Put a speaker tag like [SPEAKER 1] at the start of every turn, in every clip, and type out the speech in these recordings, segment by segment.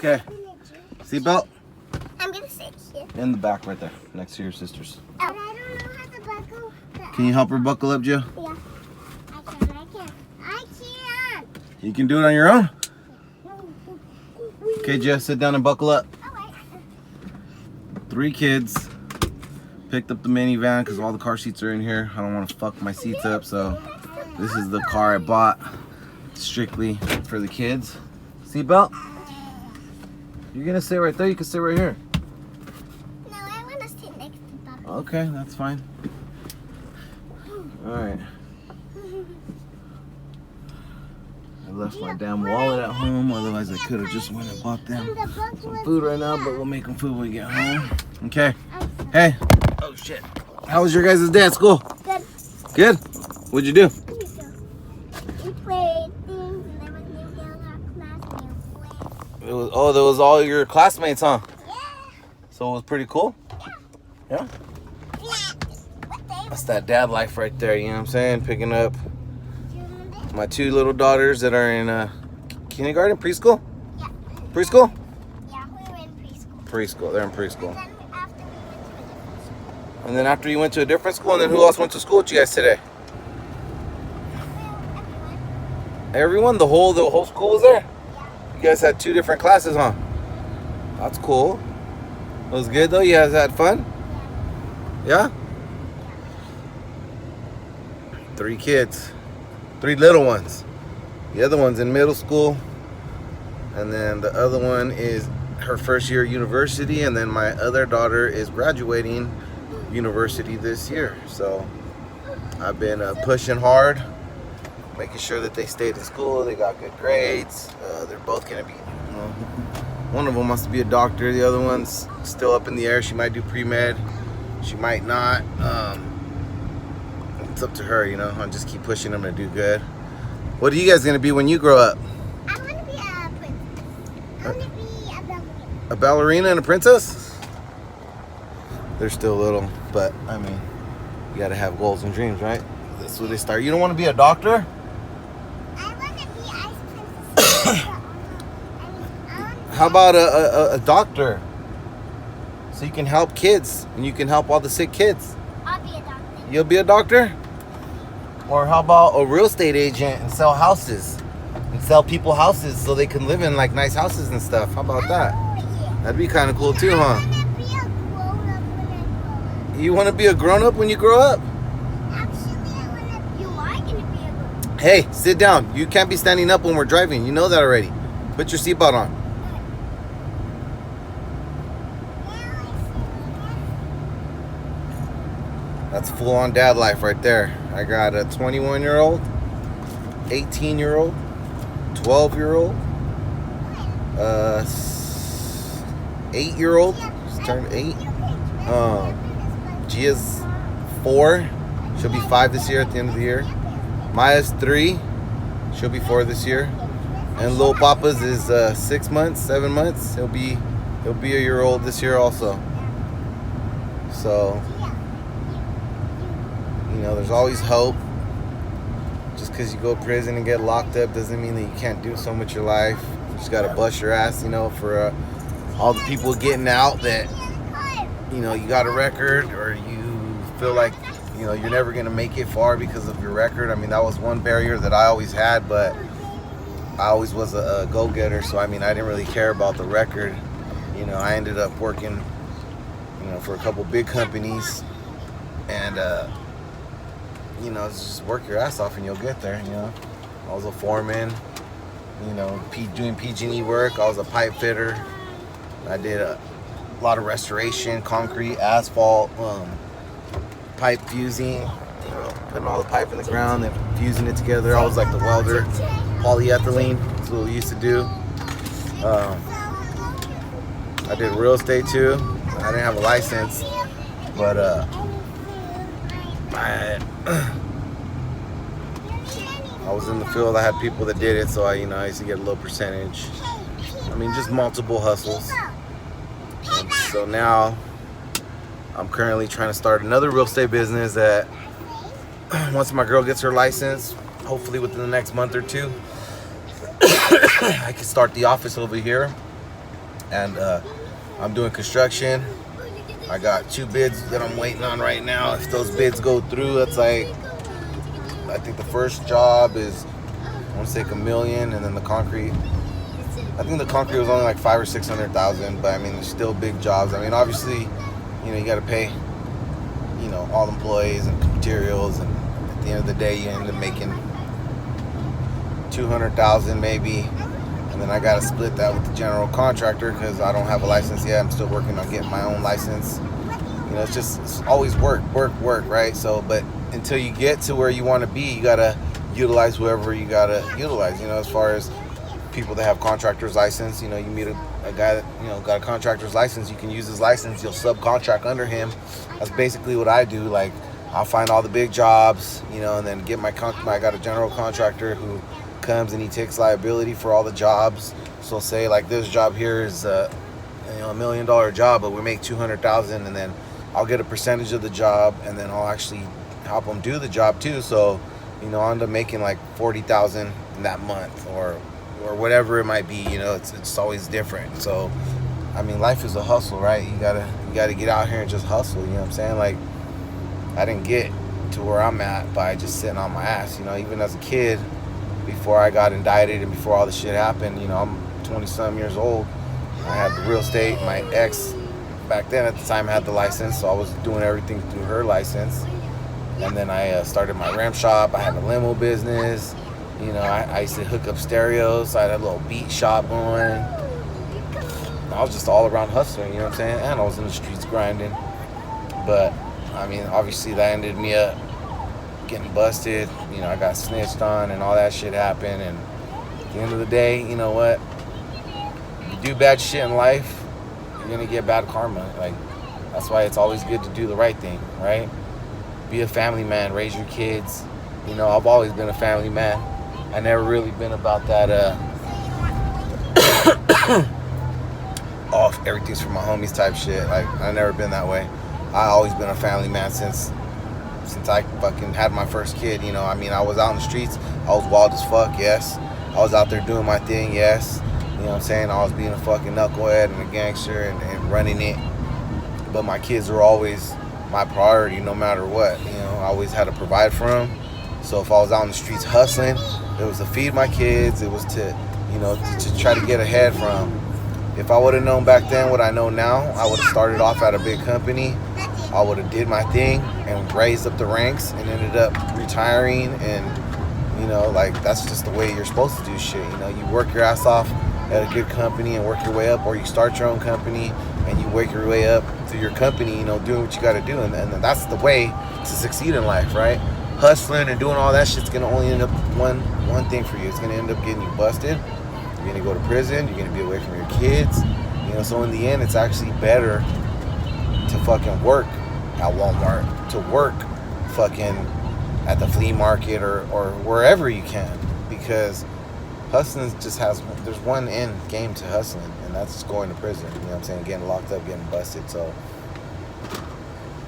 [SPEAKER 1] Okay. Seatbelt?
[SPEAKER 2] I'm gonna sit here.
[SPEAKER 1] In the back right there, next to your sister's.
[SPEAKER 2] Oh. But I don't know how to buckle.
[SPEAKER 1] Can you help her buckle up, Jill?
[SPEAKER 2] Yeah. I can.
[SPEAKER 1] You can do it on your own? Okay, Jess, sit down and buckle up.
[SPEAKER 2] Alright.
[SPEAKER 1] 3 kids. Picked up the minivan because all the car seats are in here. I don't want to fuck my seats up, so this is the car I bought strictly for the kids. Seatbelt? You're gonna sit right there, you can sit right here.
[SPEAKER 2] No, I want to sit next to Papa.
[SPEAKER 1] Okay, that's fine. Alright. I left my damn wallet at home, otherwise I could have just went and bought them some food right now, but we'll make them food when we get home. Okay. Hey. Oh shit. How was your guys' day at school?
[SPEAKER 2] Good.
[SPEAKER 1] Good? What'd you do?
[SPEAKER 2] We played things and there was new girls in our class and we played.
[SPEAKER 1] That was all your classmates, huh?
[SPEAKER 2] Yeah.
[SPEAKER 1] So it was pretty cool? Yeah? That's that dad life right there, you know what I'm saying? Picking up my 2 little daughters that are in kindergarten, preschool?
[SPEAKER 2] Yeah.
[SPEAKER 1] Preschool?
[SPEAKER 2] Yeah, we were in preschool.
[SPEAKER 1] Preschool, they're in preschool.
[SPEAKER 2] And then after we went to a different school.
[SPEAKER 1] And then after you went to a different school, and then who else went to school with you guys today? Everyone? The whole school was there? You guys had 2 different classes, huh? That's cool. It was good though? You guys had fun? Yeah? 3 kids. 3 little ones. The other one's in middle school. And then the other one is her first year at university. And then my other daughter is graduating university this year. So I've been pushing hard, making sure that they stayed in school, they got good grades. They're both gonna be, one of them wants to be a doctor, the other one's still up in the air. She might do pre-med, she might not. It's up to her, you know. I just keep pushing them to do good. What are you guys gonna be when you grow up?
[SPEAKER 2] I want to be a princess. I want to be a ballerina.
[SPEAKER 1] A ballerina and a princess? They're still little, but I mean, you gotta have goals and dreams, right? That's where they start. You don't want to be a doctor?
[SPEAKER 2] I want to be ice princess.
[SPEAKER 1] How about a doctor? So you can help kids and you can help all the sick kids.
[SPEAKER 2] I'll be a doctor.
[SPEAKER 1] You'll be a doctor? Or how about a real estate agent and sell houses? And sell people houses so they can live in like nice houses and stuff. How about that?
[SPEAKER 2] Oh, yeah.
[SPEAKER 1] That'd be kind of cool too, huh?
[SPEAKER 2] I
[SPEAKER 1] You want to be a grown-up when you grow up?
[SPEAKER 2] Actually, I want to. You are going to be a grown-up.
[SPEAKER 1] Hey, sit down. You can't be standing up when we're driving. You know that already. Put your seatbelt on. That's full-on dad life right there. I got a 21-year-old, 18-year-old, 12-year-old, 8-year-old. Just turned 8. Gia's 4. She'll be 5 this year at the end of the year. Maya's 3. She'll be 4 this year. And Lil Papa's is 6 months, 7 months. He'll be a year old this year also. So, you know, there's always hope. Just because you go to prison and get locked up doesn't mean that you can't do something with your life. You just gotta bust your ass, you know, for all the people getting out that, you know, you got a record or you feel like, you know, you're never going to make it far because of your record. I mean, that was one barrier that I always had, but I always was a go-getter. So, I mean, I didn't really care about the record. You know, I ended up working, you know, for a couple big companies and, you know, just work your ass off and you'll get there, you know. I was a foreman, you know, doing PG&E work. I was a pipe fitter. I did a lot of restoration, concrete, asphalt, pipe fusing, you know, putting all the pipe in the ground and fusing it together. I was like the welder, polyethylene, that's what we used to do. I did real estate too. I didn't have a license, but I was in the field. I had people that did it, so I used to get a little percentage. I mean, just multiple hustles. And so now I'm currently trying to start another real estate business that once my girl gets her license, hopefully within the next month or two, I can start the office over here and I'm doing construction. I got 2 bids that I'm waiting on right now. If those bids go through, that's like, I think the first job is, I want to say, $1 million, and then the concrete, I think the concrete was only like 500,000 or 600,000, but I mean, they're still big jobs. I mean, obviously, you know, you got to pay, you know, all the employees and materials, and at the end of the day, you end up making 200,000 maybe, and then I got to split that with the general contractor because I don't have a license yet. I'm still working on getting my own license. You know, it's always work, right? So, but until you get to where you want to be, you got to utilize whoever you got to utilize, you know, as far as people that have contractor's license. You know, you meet a guy that, you know, got a contractor's license, you can use his license, you'll subcontract under him. That's basically what I do. Like, I'll find all the big jobs, you know, and then get I got a general contractor who comes and he takes liability for all the jobs. So say like this job here is you know, $1 million job, but we make 200,000, and then I'll get a percentage of the job, and then I'll actually help them do the job too. So, you know, I'll end up making like 40,000 in that month, or whatever it might be. You know, it's always different. So, I mean, life is a hustle, right? You gotta get out here and just hustle. You know what I'm saying? Like, I didn't get to where I'm at by just sitting on my ass. You know, even as a kid, before I got indicted and before all this shit happened, you know, I'm 20-some years old. I had the real estate. My ex, back then at the time, had the license, so I was doing everything through her license. And then I started my ram shop. I had a limo business. You know, I used to hook up stereos. So I had a little beat shop going. I was just all around hustling, you know what I'm saying? And I was in the streets grinding. But, I mean, obviously that ended me up getting busted. You know, I got snitched on and all that shit happened. And at the end of the day, you know what? You do bad shit in life, you're gonna get bad karma. Like, that's why it's always good to do the right thing, right? Be a family man, raise your kids. You know, I've always been a family man. I never really been about that off everything's for my homies type shit. Like, I never been that way. I always been a family man since I fucking had my first kid. You know, I mean, I was out in the streets. I was wild as fuck, yes. I was out there doing my thing, yes. You know what I'm saying? I was being a fucking knucklehead and a gangster and running it. But my kids were always my priority no matter what. You know, I always had to provide for them. So if I was out in the streets hustling, it was to feed my kids. It was to, you know, to try to get ahead from. If I would have known back then what I know now, I would have started off at a big company. I would have did my thing and raised up the ranks and ended up retiring. And, you know, like, that's just the way you're supposed to do shit. You know, you work your ass off at a good company and work your way up, or you start your own company and you work your way up through your company, you know, doing what you got to do. And that's the way to succeed in life, right? Hustling and doing all that shit's going to only end up one thing for you. It's going to end up getting you busted. You're going to go to prison. You're going to be away from your kids. You know, so in the end, it's actually better to fucking work at Walmart, to work fucking at the flea market or wherever you can, because hustling just there's one end game to hustling, and that's going to prison. You know what I'm saying? Getting locked up, getting busted. So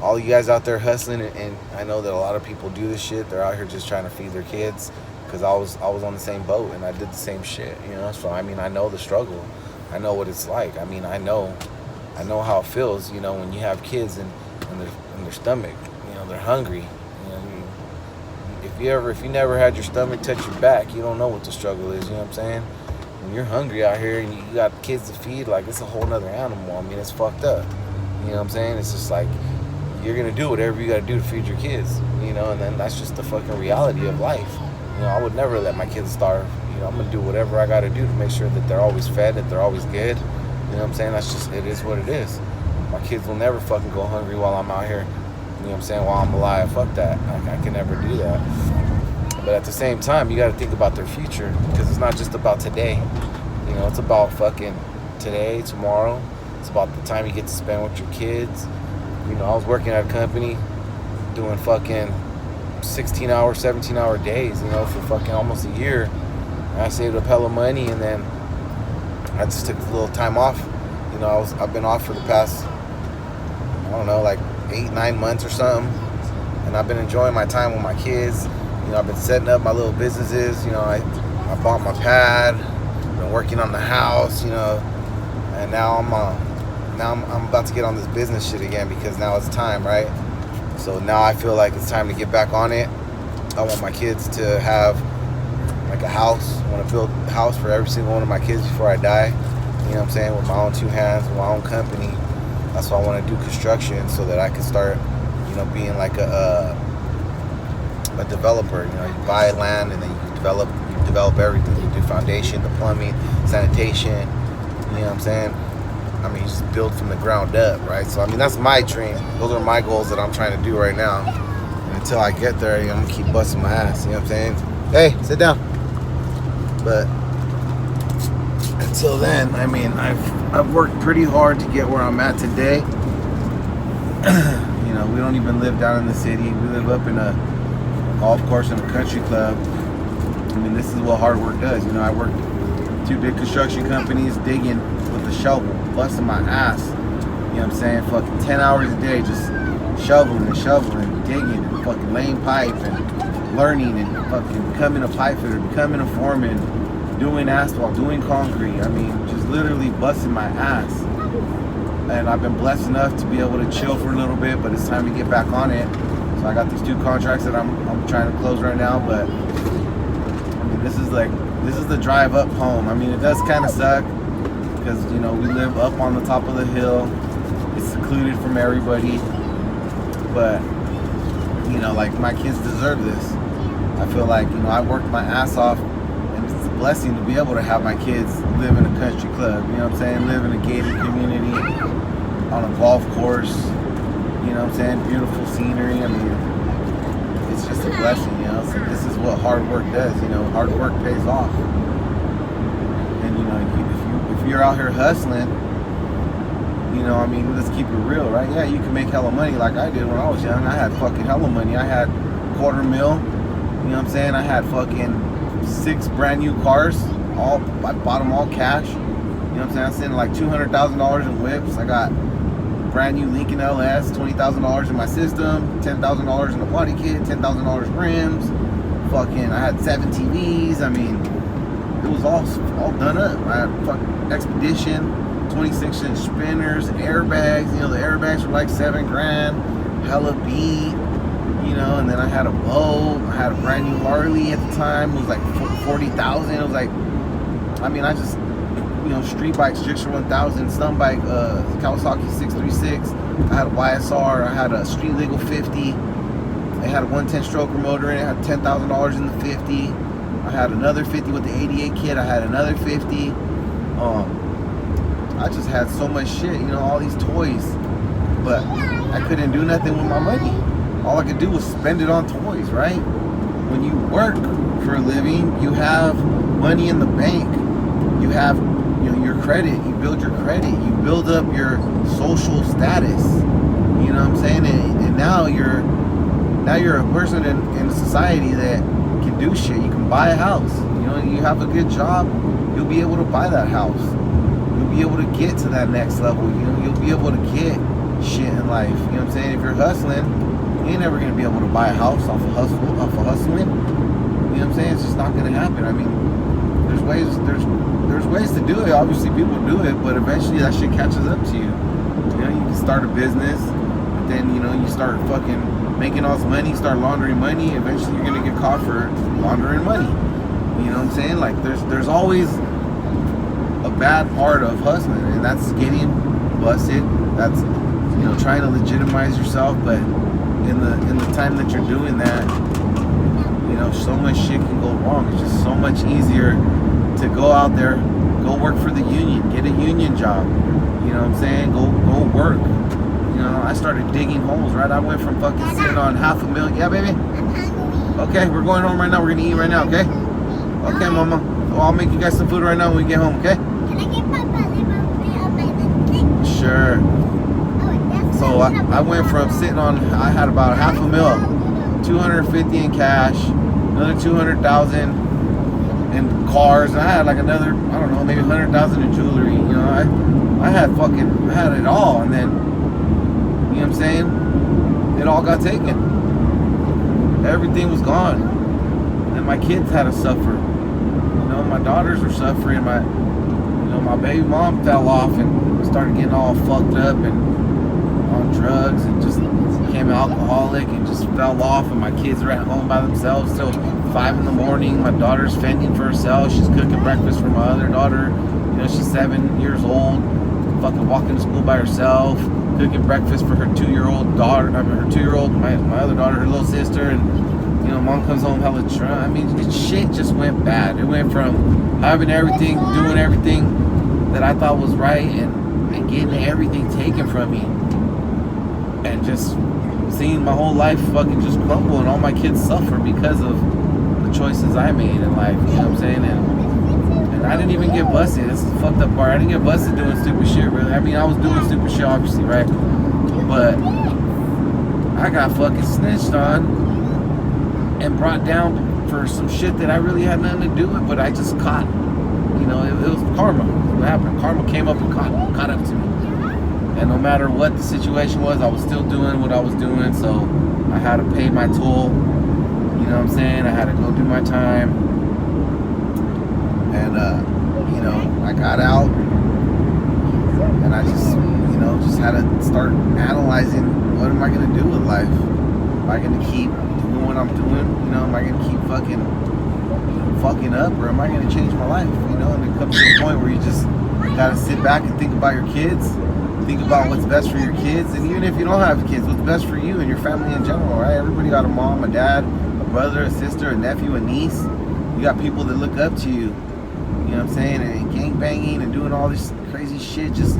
[SPEAKER 1] all you guys out there hustling, and I know that a lot of people do this shit. They're out here just trying to feed their kids, because I was on the same boat and I did the same shit, you know. So I mean, I know the struggle. I know what it's like. I mean, I know how it feels, you know, when you have kids and their stomach, you know, they're hungry. You know, if you never had your stomach touch your back, you don't know what the struggle is. You know what I'm saying? When you're hungry out here and you got kids to feed, like, it's a whole nother animal. I mean, it's fucked up. You know what I'm saying? It's just like, you're gonna do whatever you gotta do to feed your kids, you know, and then that's just the fucking reality of life. You know, I would never let my kids starve. You know, I'm gonna do whatever I gotta do to make sure that they're always fed, that they're always good. You know what I'm saying? That's just, it is what it is. My kids will never fucking go hungry while I'm out here. You know what I'm saying? While I'm alive. Fuck that. I can never do that. But at the same time, you gotta think about their future, because it's not just about today. You know, it's about fucking today, tomorrow. It's about the time you get to spend with your kids. You know, I was working at a company doing fucking 16-hour, 17-hour days, you know, for fucking almost a year. And I saved up hella money, and then I just took a little time off. You know, I've been off for the past, I don't know, like 8-9 months or something. And I've been enjoying my time with my kids. You know, I've been setting up my little businesses. You know, I bought my pad, been working on the house, you know, and now I'm about to get on this business shit again because now it's time, right? So now I feel like it's time to get back on it. I want my kids to have like a house. I want to build a house for every single one of my kids before I die. You know what I'm saying? With my own two hands, with my own company. That's why I want to do construction so that I can start, you know, being like a developer. You know, you buy land and then you develop everything. You do foundation, the plumbing, sanitation. You know what I'm saying? I mean, you just build from the ground up, right? So I mean, that's my dream. Those are my goals that I'm trying to do right now. And until I get there, you know, I'm gonna keep busting my ass. You know what I'm saying? Hey, sit down. But until then, I mean, I've worked pretty hard to get where I'm at today. You know, we don't even live down in the city. We live up in a golf course and a country club. I mean, this is what hard work does. You know, I worked 2 big construction companies digging with a shovel, busting my ass. You know what I'm saying? Fucking 10 hours a day just shoveling, digging, and fucking laying pipe and learning and fucking becoming a pipe fitter, becoming a foreman, doing asphalt, doing concrete. I mean, just literally busting my ass. And I've been blessed enough to be able to chill for a little bit, but it's time to get back on it. So I got these 2 contracts that I'm trying to close right now, but I mean, this is the drive up home. I mean, it does kind of suck because, you know, we live up on the top of the hill. It's secluded from everybody, but you know, like, my kids deserve this. I feel like, you know, I worked my ass off, and it's a blessing to be able to have my kids live in a country club. You know what I'm saying? Live in a gated community on a golf course. You know what I'm saying? Beautiful scenery. I mean, it's just a blessing, you know. So this is what hard work does. You know, hard work pays off. And you know, if you're out here hustling, you know, I mean, let's keep it real, right? Yeah, you can make hella money like I did when I was young. I had fucking hella money. I had $250,000. You know what I'm saying? I had fucking 6 brand new cars. I bought them all cash. You know what I'm saying? I sent like $200,000 in whips. I got brand new Lincoln LS, $20,000 in my system, $10,000 in the body kit, $10,000 rims. Fucking, I had 7 TVs. I mean, it was all done up. I had fucking Expedition, 26-inch spinners, airbags. You know, the airbags were like $7,000. Hella beat. You know, and then I had a boat. I had a brand new Harley at the time. It was like $40,000. It was like, I mean, I just, you know, street bikes, Gixxer 1000, stunt bike, Kawasaki 636. I had a YSR. I had a Street Legal 50. It had a 110 stroker motor in it. I had $10,000 in the 50. I had another 50 with the 88 kit. I had another 50. I just had so much shit, you know, all these toys. But I couldn't do nothing with my money. All I could do was spend it on toys, right? When you work for a living, you have money in the bank. You have, you know, your credit. You build your credit. You build up your social status. You know what I'm saying? And now you're a person in society that can do shit. You can buy a house. You know, you have a good job, you'll be able to buy that house. You'll be able to get to that next level. You know, you'll be able to get shit in life. You know what I'm saying? If you're hustling, you ain't never gonna be able to buy a house off of hustling. You know what I'm saying? It's just not gonna happen. I mean, there's ways to do it. Obviously, people do it, but eventually that shit catches up to you. You know, you can start a business, but then, you know, you start fucking making all this money, start laundering money. Eventually, you're gonna get caught for laundering money. You know what I'm saying? Like, there's always a bad part of hustling, and that's getting busted. That's, you know, trying to legitimize yourself, but in the time that you're doing that, you know, so much shit can go wrong. It's just so much easier to go out there, go work for the union, get a union job. You know what I'm saying? Go work. You know, I started digging holes, right? I went from fucking sitting on $500,000. Yeah, baby? Okay, we're going home right now. We're gonna eat right now, okay? Okay, mama. Well, I'll make you guys some food right now when we get home, okay?
[SPEAKER 2] Can I get Papa a little
[SPEAKER 1] Sure. So I went from sitting on, I had about $500,000, $250,000 in cash, another $200,000 in cars, and I had like another, I don't know, maybe $100,000 in jewelry. You know, I had it all, and then, you know what I'm saying? It all got taken. Everything was gone, and my kids had to suffer. You know, my daughters were suffering. You my baby mom fell off and started getting all fucked up and on drugs and just became alcoholic and just fell off, and my kids are at home by themselves till 5 in the morning. My daughter's fending for herself. She's cooking breakfast for my other daughter. She's 7 years old, fucking walking to school by herself, cooking breakfast for her 2-year-old daughter. my other daughter, her little sister, and mom comes home hella drunk. Shit just went bad. It went from having everything, doing everything that I thought was right, and getting everything taken from me, and just seeing my whole life fucking just crumble, and all my kids suffer because of the choices I made in life. You know what I'm saying? And I didn't even get busted. This is the fucked up part. I didn't get busted doing stupid shit, really. I was doing stupid shit, obviously, right? But I got fucking snitched on and brought down for some shit that I really had nothing to do with, but I just caught. It was karma. What happened? Karma came up and caught up to me. And no matter what the situation was, I was still doing what I was doing, so I had to pay my toll. You know what I'm saying? I had to go do my time. And, I got out, and I just, just had to start analyzing, what am I going to do with life? Am I going to keep doing what I'm doing? Am I going to keep fucking up, or am I going to change my life? And it comes to a point where you just got to sit back and think about your kids. Think about what's best for your kids, and even if you don't have kids, what's best for you and your family in general, right? Everybody got a mom, a dad, a brother, a sister, a nephew, a niece. You got people that look up to you. You know what I'm saying? And gang banging and doing all this crazy shit, just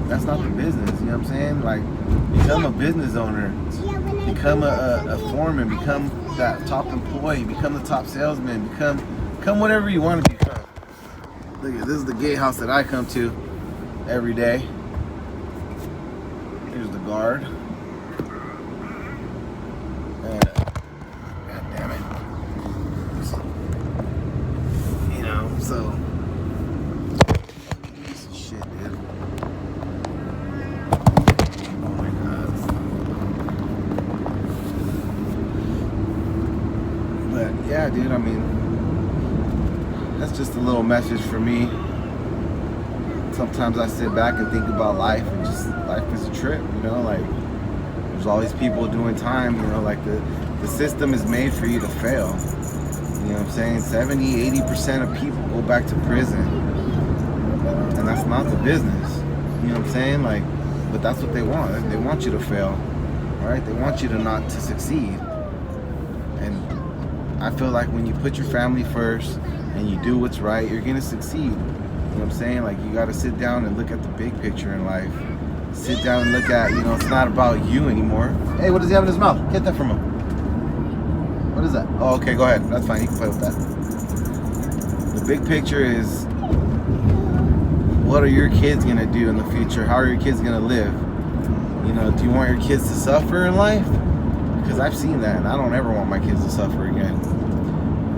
[SPEAKER 1] that's not the business. You know what I'm saying? Like, become a business owner, become a foreman, become that top employee, become the top salesman, become whatever you want to become. Look at this is the gatehouse that I come to every day. Here's the guard. God damn it. So piece of shit, dude. Oh my god. But yeah, dude, that's just a little message for me. Sometimes I sit back and think about life, and just life is a trip, like there's all these people doing time, like the system is made for you to fail. You know what I'm saying? 70-80% of people go back to prison, and that's not the business. You know what I'm saying? Like, but that's what they want. They want you to fail, right? They want you to not to succeed. And I feel like when you put your family first and you do what's right, you're gonna succeed. You know what I'm saying? Like, you gotta sit down and look at the big picture in life. Sit down and look at, it's not about you anymore. Hey, what does he have in his mouth? Get that from him. What is that? Oh, okay, go ahead. That's fine. You can play with that. The big picture is, what are your kids gonna do in the future? How are your kids gonna live? Do you want your kids to suffer in life? Because I've seen that, and I don't ever want my kids to suffer again.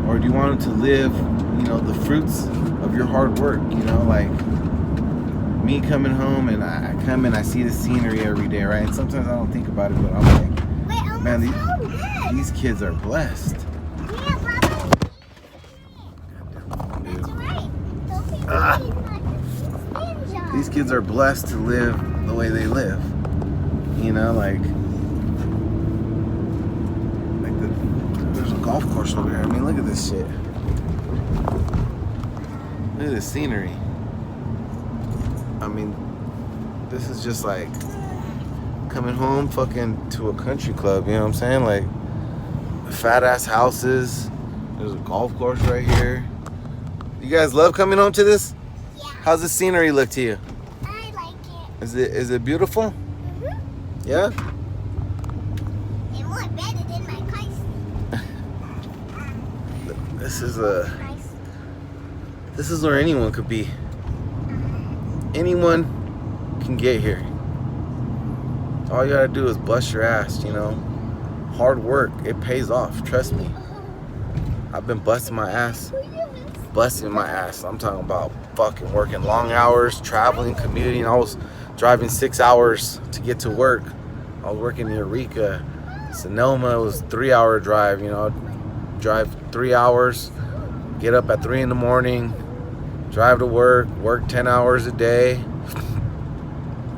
[SPEAKER 1] Or do you want them to live, the fruits of your hard work? Like me coming home, and I come and I see the scenery every day, right? And sometimes I don't think about it, but I'm like, man, these kids are blessed.
[SPEAKER 2] Yeah, Papa. That's right.
[SPEAKER 1] These kids are blessed to live the way they live. There's a golf course over here. Look at this shit. Look at this scenery. This is just like coming home fucking to a country club, you know what I'm saying? Like, fat ass houses. There's a golf course right here. You guys love coming home to this?
[SPEAKER 2] Yeah.
[SPEAKER 1] How's the scenery look to you?
[SPEAKER 2] I like it.
[SPEAKER 1] Is it beautiful?
[SPEAKER 2] Mm-hmm.
[SPEAKER 1] Yeah?
[SPEAKER 2] It's more better than my place.
[SPEAKER 1] This is where anyone could be. Anyone can get here. All you gotta do is bust your ass, Hard work, it pays off, trust me. I've been busting my ass. I'm talking about fucking working long hours, traveling, commuting. I was driving 6 hours to get to work. I was working in Eureka. Sonoma was a 3-hour drive, I'd drive 3 hours, get up at 3 in the morning, drive to work 10 hours a day,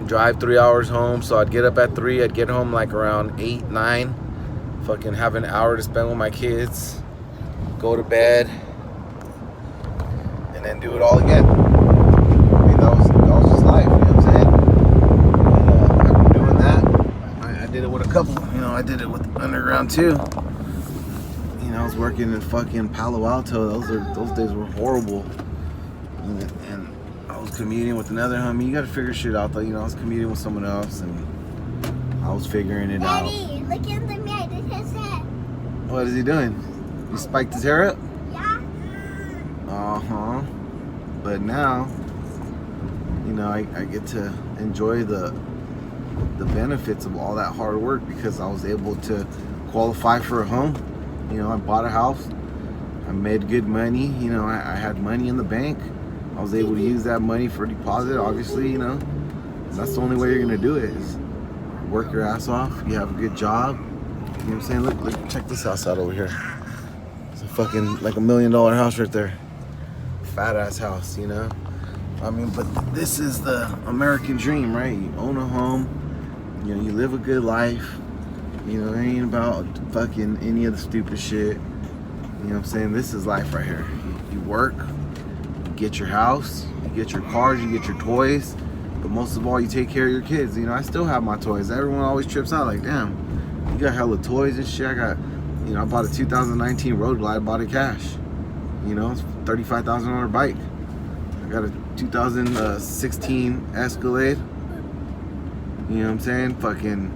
[SPEAKER 1] drive 3 hours home. So I'd get up at 3, I'd get home like around 8, 9, fucking have an hour to spend with my kids, go to bed, and then do it all again. I mean, that was just life, you know what I'm saying? And, I've been doing that. I did it with a couple, I did it with Underground too. I was working in fucking Palo Alto. Those days were horrible. And I was commuting with another homie. You gotta figure shit out though. I was commuting with someone else and I was figuring it out.
[SPEAKER 2] Daddy, look in the mirror. This is his head.
[SPEAKER 1] What is he doing? You spiked his hair up?
[SPEAKER 2] Yeah.
[SPEAKER 1] Uh-huh. But now, I get to enjoy the benefits of all that hard work because I was able to qualify for a home. I bought a house. I made good money. I had money in the bank. I was able to use that money for deposit, obviously, And that's the only way you're gonna do it is work your ass off. You have a good job. You know what I'm saying? Look, check this house out over here. It's a fucking like $1 million house right there. Fat ass house, I mean, but this is the American dream, right? You own a home, you live a good life. It ain't about fucking any of the stupid shit. You know what I'm saying? This is life right here. You work, you get your house, you get your cars, you get your toys, but most of all, you take care of your kids. I still have my toys. Everyone always trips out like, damn, you got hella toys and shit. I bought a 2019 Road Glide, I bought it cash. It's a $35,000 bike. I got a 2016 Escalade. You know what I'm saying? Fucking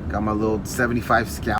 [SPEAKER 1] got my little 75 Scout.